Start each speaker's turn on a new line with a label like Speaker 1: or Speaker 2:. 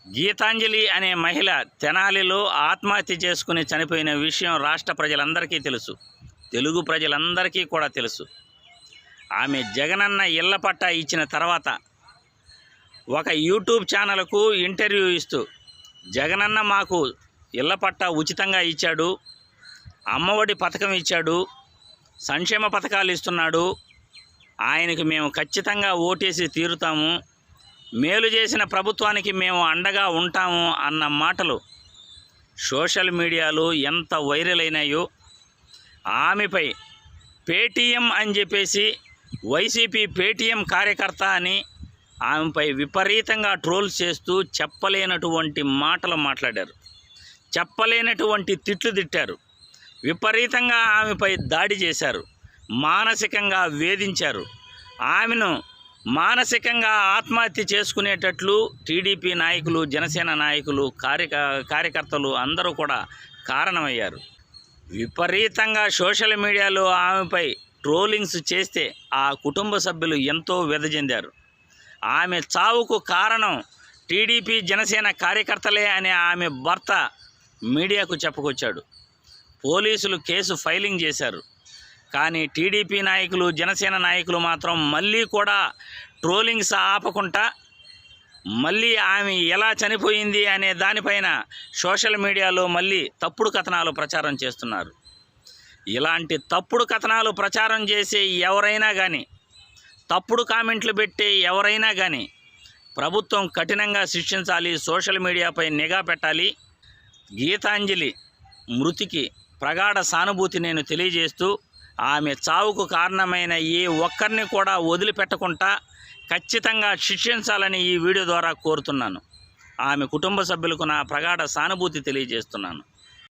Speaker 1: గీతాంజలి అనే మహిళ తెనాలిలో ఆత్మహత్య చేసుకుని చనిపోయిన విషయం రాష్ట్ర ప్రజలందరికీ తెలుసు, తెలుగు ప్రజలందరికీ కూడా తెలుసు. ఆమె జగనన్న ఇళ్ల పట్టా ఇచ్చిన తర్వాత ఒక యూట్యూబ్ ఛానల్కు ఇంటర్వ్యూ ఇస్తూ జగనన్న మాకు ఇళ్ల పట్టా ఉచితంగా ఇచ్చాడు, అమ్మఒడి పథకం ఇచ్చాడు, సంక్షేమ పథకాలు ఇస్తున్నాడు, ఆయనకి మేము ఖచ్చితంగా ఓటేసి తీరుతాము, మేలు చేసిన ప్రభుత్వానికి మేము అండగా ఉంటాము అన్న మాటలు సోషల్ మీడియాలో ఎంత వైరల్ అయినాయో. ఆమెపై పేటీఎం అని చెప్పేసి వైసీపీ పేటీఎం కార్యకర్త అని ఆమెపై విపరీతంగా ట్రోల్ చేస్తూ చెప్పలేనటువంటి మాటలు మాట్లాడారు, చెప్పలేనటువంటి తిట్లు తిట్టారు, విపరీతంగా ఆమెపై దాడి చేశారు, మానసికంగా వేధించారు. ఆమెను మానసికంగా ఆత్మహత్య చేసుకునేటట్లు టీడీపీ నాయకులు, జనసేన నాయకులు, కార్యకర్తలు అందరూ కూడా కారణమయ్యారు. విపరీతంగా సోషల్ మీడియాలో ఆమెపై ట్రోలింగ్స్ చేస్తే ఆ కుటుంబ సభ్యులు ఎంతో వ్యధచెందారు. ఆమె చావుకు కారణం టీడీపీ జనసేన కార్యకర్తలే అని ఆమె భర్త మీడియాకు చెప్పుకొచ్చాడు. పోలీసులు కేసు ఫైలింగ్ చేశారు. కానీ టీడీపీ నాయకులు, జనసేన నాయకులు మాత్రం మళ్ళీ కూడా ట్రోలింగ్స్ ఆపకుండా మళ్ళీ ఆమె ఎలా చనిపోయింది అనే దానిపైన సోషల్ మీడియాలో మళ్ళీ తప్పుడు కథనాలు ప్రచారం చేస్తున్నారు. ఇలాంటి తప్పుడు కథనాలు ప్రచారం చేసే ఎవరైనా కానీ, తప్పుడు కామెంట్లు పెట్టే ఎవరైనా కానీ ప్రభుత్వం కఠినంగా శిక్షించాలి, సోషల్ మీడియాపై నిఘా పెట్టాలి. గీతాంజలి మృతికి ప్రగాఢ సానుభూతి నేను తెలియజేస్తూ ఆమె చావుకు కారణమైన ఏ ఒక్కరిని కూడా వదిలిపెట్టకుండా ఖచ్చితంగా శిక్షించాలని ఈ వీడియో ద్వారా కోరుతున్నాను. ఆమె కుటుంబ సభ్యులకు నా ప్రగాఢ సానుభూతి తెలియజేస్తున్నాను.